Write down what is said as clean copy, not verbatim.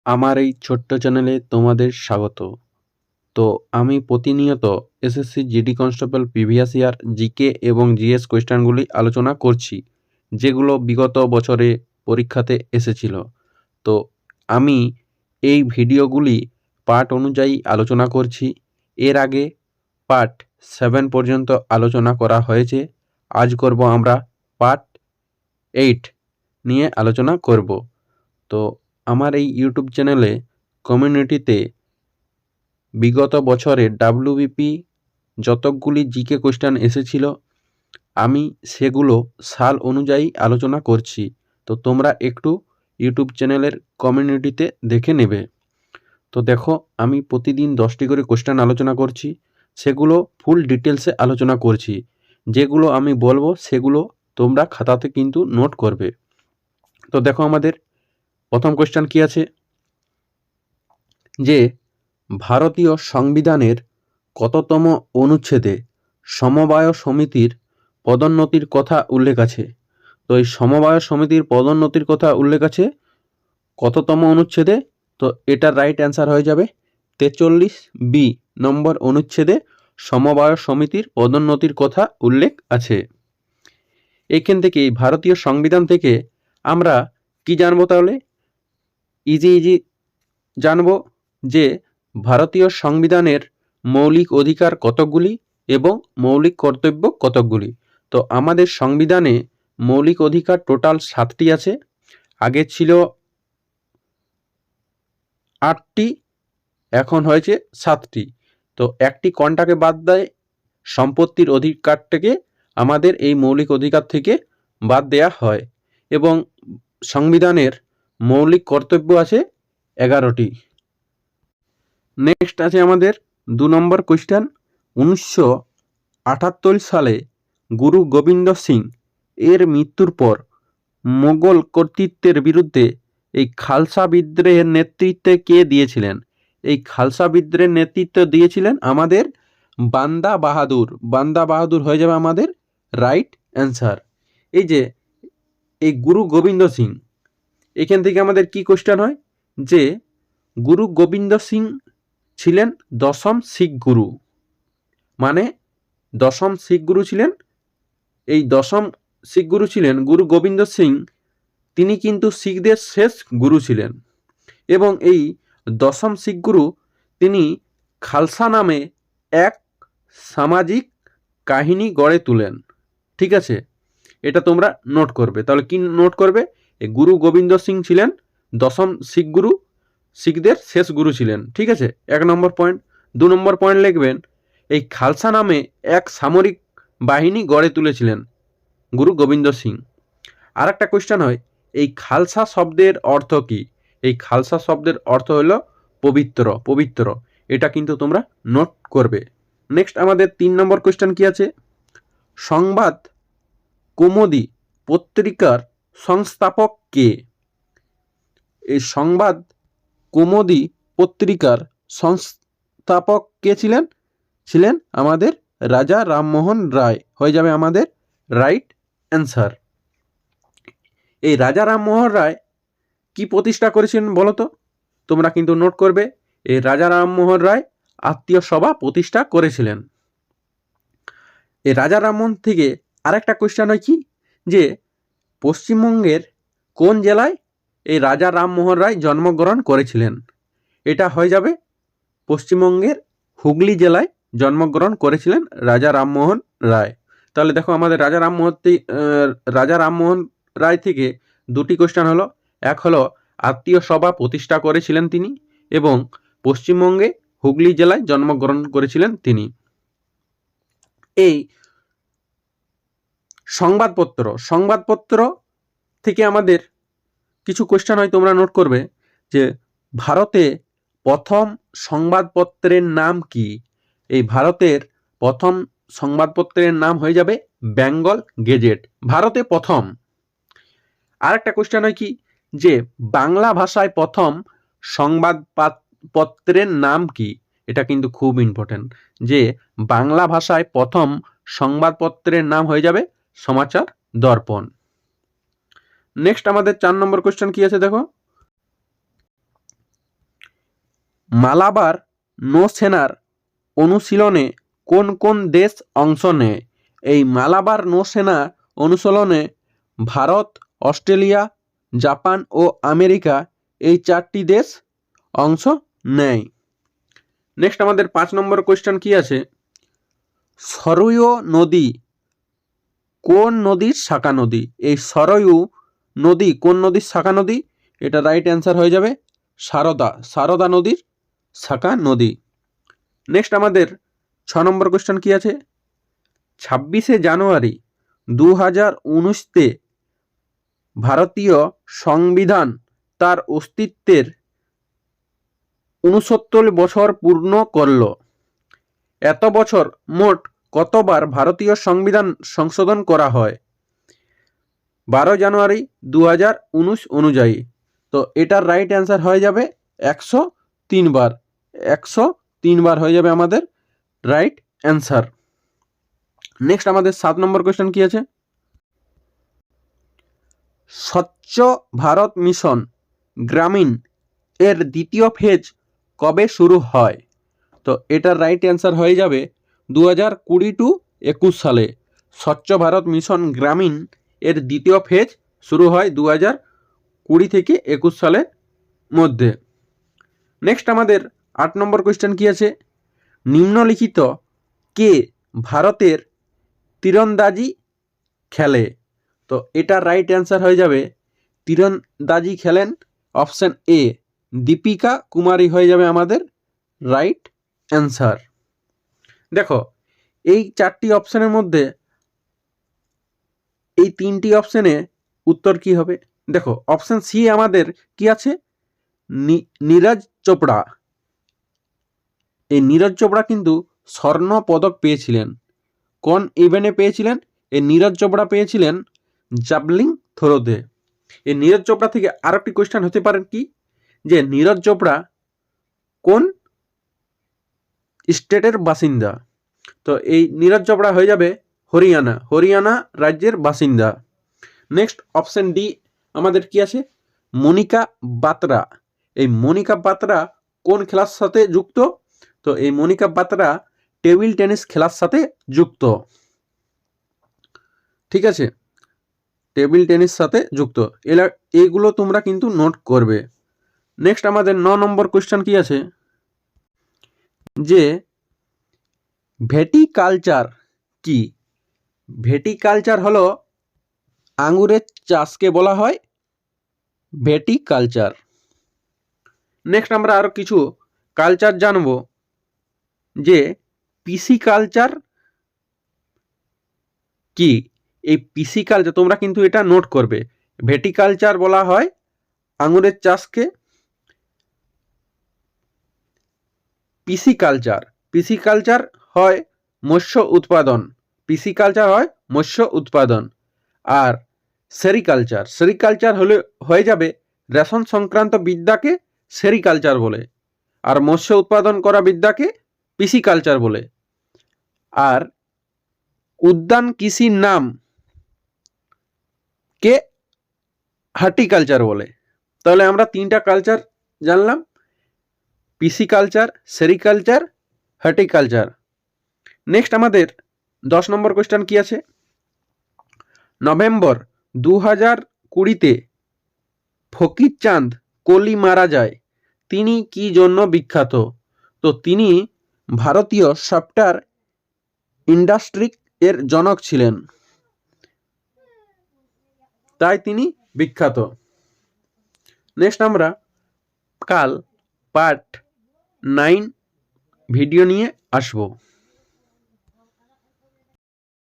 আমার এই ছোট্ট চ্যানেলে তোমাদের স্বাগত। তো আমি প্রতিনিয়ত SSC GD constable previous year GK এবং জিএস কোয়েশ্চেনগুলি আলোচনা করছি, যেগুলো বিগত বছরে পরীক্ষাতে এসেছিল। তো আমি এই ভিডিওগুলি পার্ট অনুযায়ী আলোচনা করছি। এর আগে পার্ট 7 পর্যন্ত আলোচনা করা হয়েছে। আজ করব আমরা পার্ট 8 নিয়ে আলোচনা করব। তো আমার এই ইউটিউব চ্যানেলে কমিউনিটিতে বিগত বছরে ডাব্লিউবিপি যতগুলি জিকে কোয়েশ্চেন এসেছিল, আমি সেগুলো সাল অনুযায়ী আলোচনা করছি। তো তোমরা একটু ইউটিউব চ্যানেলের কমিউনিটিতে দেখে নেবে। তো দেখো, আমি প্রতিদিন 10টি করে কোয়েশ্চেন আলোচনা করছি, সেগুলো ফুল ডিটেলসে আলোচনা করছি। যেগুলো আমি বলবো সেগুলো তোমরা খাতাতে কিন্তু নোট করবে। তো দেখো, আমাদের প্রথম কোয়েশ্চেন কি আছে, যে ভারতীয় সংবিধানের কততম অনুচ্ছেদে সমবায় সমিতির পদোন্নতির কথা উল্লেখ আছে? তো এই সমবায় সমিতির পদোন্নতির কথা উল্লেখ আছে কততম অনুচ্ছেদে? তো এটার রাইট অ্যান্সার হয়ে যাবে 43 নম্বর অনুচ্ছেদে সমবায় সমিতির পদোন্নতির কথা উল্লেখ আছে। এখান থেকে ভারতীয় সংবিধান থেকে আমরা কি জানবো তাহলে? ইজি জানবো যে ভারতীয় সংবিধানের মৌলিক অধিকার কতকগুলি এবং মৌলিক কর্তব্য কতকগুলি। তো আমাদের সংবিধানে মৌলিক অধিকার টোটাল 7টি আছে। আগে ছিল 8টি, এখন হয়েছে 7টি। তো একটি কোনটাকে বাদ দেয়? সম্পত্তির অধিকারটাকে আমাদের এই মৌলিক অধিকার থেকে বাদ দেয়া হয়। এবং সংবিধানের মৌলিক কর্তব্য আছে 11টি। নেক্সট আছে আমাদের 2 নম্বর কোয়েশ্চেন। 1978 সালে গুরু গোবিন্দ সিং এর মৃত্যুর পর মোগল কর্তৃত্বের বিরুদ্ধে এই খালসা বিদ্রোহের নেতৃত্বে কে দিয়েছিলেন? এই খালসা বিদ্রোহের নেতৃত্ব দিয়েছিলেন আমাদের বান্দা বাহাদুর। বান্দা বাহাদুর হয়ে যাবে আমাদের রাইট অ্যান্সার। এই যে এই গুরু গোবিন্দ সিং, এখান থেকে আমাদের কি কোয়েশ্চেন হয়, যে গুরু গোবিন্দ সিং ছিলেন 10ম শিখ গুরু। মানে 10ম শিখ গুরু ছিলেন, এই 10ম শিখ গুরু ছিলেন গুরু গোবিন্দ সিং। তিনি কিন্তু শিখদের শেষ গুরু ছিলেন। এবং এই 10ম শিখ গুরু তিনি খালসা নামে এক সামাজিক কাহিনী গড়ে তোলেন। ঠিক আছে, এটা তোমরা নোট করবে। তাহলে কি নোট করবে? এই গুরু গোবিন্দ সিং ছিলেন 10ম শিখ গুরু, শিখদের শেষ গুরু ছিলেন। ঠিক আছে, 1 নম্বর পয়েন্ট। 2 নম্বর পয়েন্ট লিখবেন, এই খালসা নামে এক সামরিক বাহিনী গড়ে তুলেছিলেন গুরু গোবিন্দ সিং। আর একটা কোয়েশ্চেন হয়, এই খালসা শব্দের অর্থ কি? এই খালসা শব্দের অর্থ হলো পবিত্র। পবিত্র, এটা কিন্তু তোমরা নোট করবে। নেক্সট আমাদের 3 নম্বর কোয়েশ্চেন কি আছে, সংবাদ কৌমুদি পত্রিকার সংস্থাপক কে? এই সংবাদ কৌমুদি পত্রিকার সংস্থাপক কে ছিলেন? ছিলেন আমাদের রাজা রামমোহন রায়। হয়ে যাবে আমাদের রাইট অ্যান্সার। এই রাজা রামমোহন রায় কি প্রতিষ্ঠা করেছিলেন বলো তো? তোমরা কিন্তু নোট করবে, এই রাজা রামমোহন রায় আত্মীয় সভা প্রতিষ্ঠা করেছিলেন। এই রাজা রামমোহন থেকে আরেকটা কোয়েশ্চেন হয় কি, যে পশ্চিমবঙ্গের কোন জেলায় এই রাজা রামমোহন রায় জন্মগ্রহণ করেছিলেন? এটা হয়ে যাবে পশ্চিমবঙ্গের হুগলি জেলায় জন্মগ্রহণ করেছিলেন রাজা রামমোহন রায়। তাহলে দেখো, আমাদের রাজা রামমোহন রায় থেকে 2টি কোয়েশ্চেন হলো। এক হলো আত্মীয় সভা প্রতিষ্ঠা করেছিলেন তিনি, এবং পশ্চিমবঙ্গে হুগলি জেলায় জন্মগ্রহণ করেছিলেন তিনি। এই সংবাদপত্র থেকে আমাদের কিছু কোয়েশ্চেন হয়, তোমরা নোট করবে, যে ভারতে প্রথম সংবাদপত্রের নাম কি? এই ভারতের প্রথম সংবাদপত্রের নাম হয়ে যাবে বেঙ্গল গেজেট, ভারতে প্রথম। আরেকটা কোয়েশ্চেন হয় কি, যে বাংলা ভাষায় প্রথম সংবাদপত্রের নাম কি? এটা কিন্তু খুব ইম্পর্টেন্ট, যে বাংলা ভাষায় প্রথম সংবাদপত্রের নাম হয়ে যাবে সমাচার দর্পণ। নেক্সট আমাদের 4 নম্বর কোয়েশ্চেন কি আছে দেখো, মালাবার নৌসেনার অনুশীলনে কোন কোন দেশ অংশ নেয়? এই মালাবার নৌসেনা অনুশীলনে ভারত, অস্ট্রেলিয়া, জাপান ও আমেরিকা এই 4টি দেশ অংশ নেয়। নেক্সট আমাদের 5 নম্বর কোয়েশ্চেন কি আছে? সরয়ু নদী কোন নদীর শাখা নদী? এই সরয়ু নদী কোন নদীর শাখা নদী? এটা রাইট অ্যান্সার হয়ে যাবে সারদা নদীর শাখা নদী। নেক্সট আমাদের 6 নম্বর কোয়েশ্চেন কি আছে? 26শে জানুয়ারি 2019-তে ভারতীয় সংবিধান তার অস্তিত্বের 69 বছর পূর্ণ করল। এত বছর মোট কতবার ভারতীয় সংবিধান সংশোধন করা হয়? 12 জানুয়ারি 2019 অনুযায়ী। তো এটার রাইট অ্যান্সার হয়ে যাবে 103 বার। 103 বার হয়ে যাবে আমাদের রাইট অ্যান্সার। নেক্সট আমাদের 7 নম্বর কোয়েশ্চেন কি আছে? স্বচ্ছ ভারত মিশন গ্রামীণ এর দ্বিতীয় ফেজ কবে শুরু হয়? তো এটার রাইট অ্যান্সার হয়ে যাবে 2020-21 সালে। স্বচ্ছ ভারত মিশন গ্রামীণ এর দ্বিতীয় ফেজ শুরু হয় 2020 থেকে 21 সালের মধ্যে। নেক্সট আমাদের 8 নম্বর কোয়েশ্চেন কি আছে? নিম্নলিখিত কে ভারতের তীরন্দাজি খেলে? তো এটার রাইট অ্যান্সার হয়ে যাবে তীরন্দাজি খেলেন অপশন এ দীপিকা কুমারী হয়ে যাবে আমাদের রাইট অ্যান্সার। দেখো এই 4টি অপশনের মধ্যে এই 3টি অপশনে উত্তর কি হবে? দেখো অপশন সি আমাদের কি আছে? নীরজ চোপড়া। এই নীরজ চোপড়া কিন্তু স্বর্ণ পদক পেয়েছিলেন। কোন ইভেন্টে পেয়েছিলেন? এই নীরজ চোপড়া পেয়েছিলেন জ্যাভলিন থ্রোতে। এই নীরজ চোপড়া থেকে আরেকটি কোয়েশ্চেন হতে পারে কি, যে নীরজ চোপড়া কোন স্টেটের বাসিন্দা? তো এই নীরজ চোপড়া হয়ে যাবে হরিয়ানা রাজ্যের বাসিন্দা। নেক্সট অপশন ডি আমাদের কি আছে? মনিকা বাত্রা। এই মনিকা বাত্রা কোন খেলার সাথে যুক্ত? তো এই মনিকা বাত্রা টেবিল টেনিস খেলার সাথে যুক্ত। ঠিক আছে, টেবিল টেনিস সাথে যুক্ত। এগুলো তোমরা কিন্তু নোট করবে। নেক্সট আমাদের 9 নম্বর কোয়েশ্চেন কি আছে? যে ভেটিকালচার কি? ভেটিকালচার হলো আঙুরের চাষকে বলা হয় ভেটিকালচার। নেক্সট আমরা আরো কিছু কালচার জানবো, যে পিসিকালচার কি? এই পিসিকালচার তোমরা কিন্তু এটা নোট করবে। ভেটিকালচার বলা হয় আঙুরের চাষকে। পিসিকালচার হয় মৎস্য উৎপাদন। আর সেরিকালচার হয়ে যাবে রেশন সংক্রান্ত বিদ্যাকে সেরিকালচার বলে, আর মৎস্য উৎপাদন করা বিদ্যাকে পিসিকালচার বলে। আর উদ্যান কৃষির নাম কে হর্টিকালচার বলে। তাহলে আমরা 3টা কালচার জানলাম, পিসিকালচার, সেরিকালচার, হর্টিকালচার। নেক্সট আমাদের 10 নম্বর কোয়েশ্চেন কি আছে? নভেম্বর 2020-তে ফকির চাঁদ কোহলি মারা যায়। তিনি কি জন্য বিখ্যাত? তো তিনি ভারতীয় সফটওয়্যার ইন্ডাস্ট্রি এর জনক ছিলেন, তাই তিনি বিখ্যাত। নেক্সট আমরা কাল পার্ট 9 ভিডিও নিয়ে আসবো।